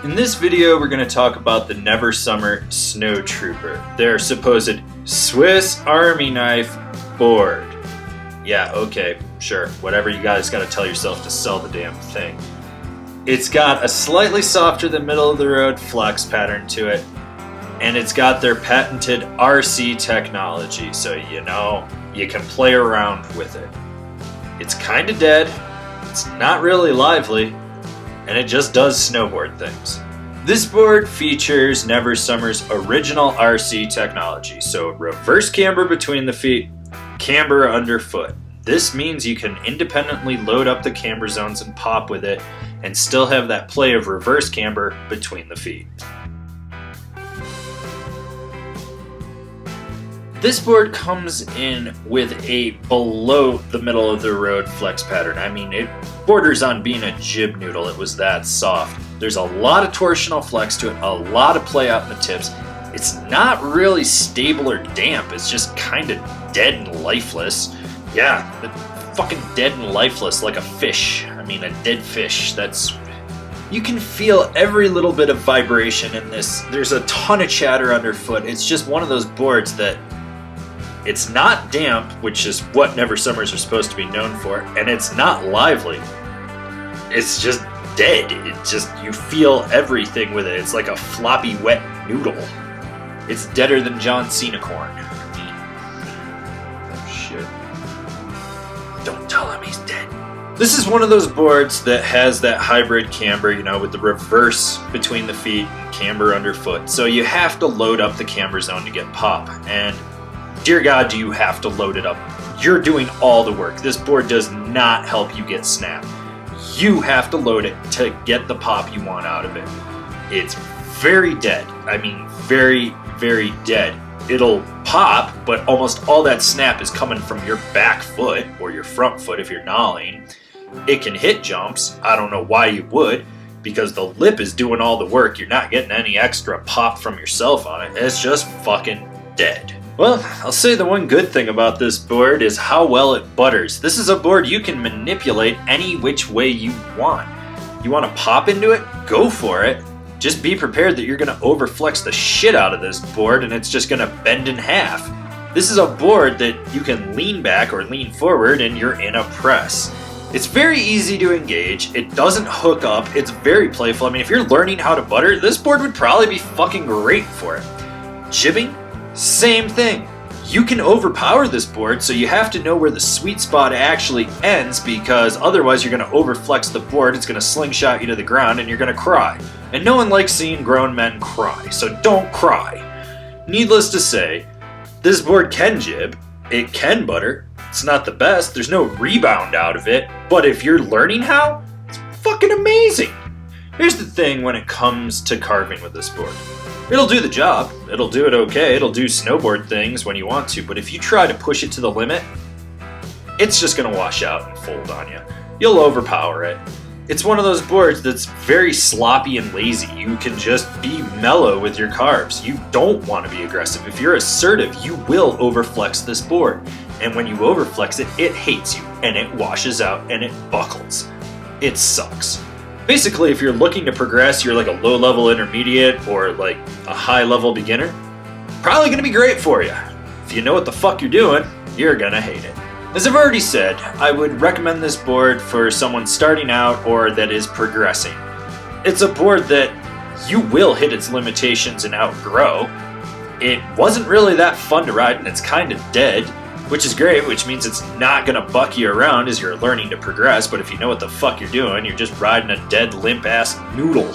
In this video, we're going to talk about the Neversummer Snow Trooper, their supposed Swiss Army knife board. Yeah, okay, sure, whatever you guys got to tell yourself to sell the damn thing. It's got a slightly softer than middle of the road flex pattern to it, and it's got their patented RC technology, so you can play around with it. It's kind of dead, it's not really lively, and it just does snowboard things. This board features Neversummer's original RC technology, so reverse camber between the feet, camber underfoot. This means you can independently load up the camber zones and pop with it, and still have that play of reverse camber between the feet. This board comes in with a below the middle of the road flex pattern. I mean, it borders on being a jib noodle. It was that soft. There's a lot of torsional flex to it, a lot of play out in the tips. It's not really stable or damp. It's just kind of dead and lifeless. Yeah, fucking dead and lifeless like a fish. I mean, a dead fish. You can feel every little bit of vibration in this. There's a ton of chatter underfoot. It's just one of those boards that it's not damp, which is what Neversummers are supposed to be known for, and it's not lively. It's just dead. You feel everything with it. It's like a floppy, wet noodle. It's deader than John Cena corn. Oh shit. Don't tell him he's dead. This is one of those boards that has that hybrid camber, with the reverse between the feet and camber underfoot. So you have to load up the camber zone to get pop, and dear God, do you have to load it up. You're doing all the work. This board does not help you get snap. You have to load it to get the pop you want out of it. It's very dead. I mean, very, very dead. It'll pop, but almost all that snap is coming from your back foot or your front foot if you're nollying. It can hit jumps. I don't know why you would, because the lip is doing all the work. You're not getting any extra pop from yourself on it. It's just fucking dead. Well, I'll say the one good thing about this board is how well it butters. This is a board you can manipulate any which way you want. You want to pop into it? Go for it. Just be prepared that you're going to overflex the shit out of this board and it's just going to bend in half. This is a board that you can lean back or lean forward and you're in a press. It's very easy to engage. It doesn't hook up. It's very playful. I mean, if you're learning how to butter, this board would probably be fucking great for it. Jibbing? Same thing. You can overpower this board, so you have to know where the sweet spot actually ends, because otherwise you're going to overflex the board, it's going to slingshot you to the ground, and you're going to cry. And no one likes seeing grown men cry, so don't cry. Needless to say, this board can jib, it can butter. It's not the best, there's no rebound out of it, but if you're learning how, it's fucking amazing. Here's the thing when it comes to carving with this board. It'll do the job, it'll do it okay, it'll do snowboard things when you want to, but if you try to push it to the limit, it's just going to wash out and fold on you. You'll overpower it. It's one of those boards that's very sloppy and lazy. You can just be mellow with your carves. You don't want to be aggressive. If you're assertive, you will overflex this board. And when you overflex it, it hates you, and it washes out, and it buckles. It sucks. Basically, if you're looking to progress, you're like a low-level intermediate or like a high-level beginner, probably going to be great for you. If you know what the fuck you're doing, you're going to hate it. As I've already said, I would recommend this board for someone starting out or that is progressing. It's a board that you will hit its limitations and outgrow. It wasn't really that fun to ride and it's kind of dead, which is great, which means it's not going to buck you around as you're learning to progress, but if you know what the fuck you're doing, you're just riding a dead, limp-ass noodle.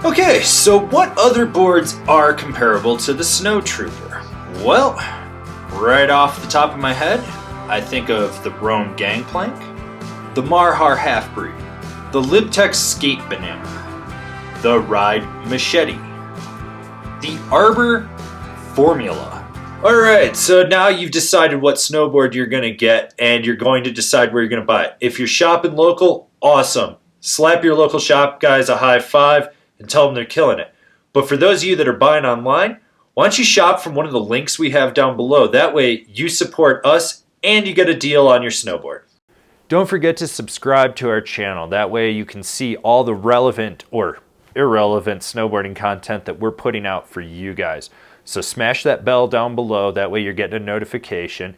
Okay, so what other boards are comparable to the Snow Trooper? Well, right off the top of my head, I think of the Rome Gangplank, the Marhar Half-Breed, the Libtech Skate Banana, the Ride Machete, the Arbor Formula. Alright, so now you've decided what snowboard you're going to get, and you're going to decide where you're going to buy it. If you're shopping local, awesome. Slap your local shop guys a high five and tell them they're killing it. But for those of you that are buying online, why don't you shop from one of the links we have down below? That way you support us and you get a deal on your snowboard. Don't forget to subscribe to our channel. That way you can see all the relevant or irrelevant snowboarding content that we're putting out for you guys. So smash that bell down below, that way you're getting a notification,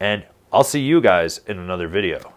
and I'll see you guys in another video.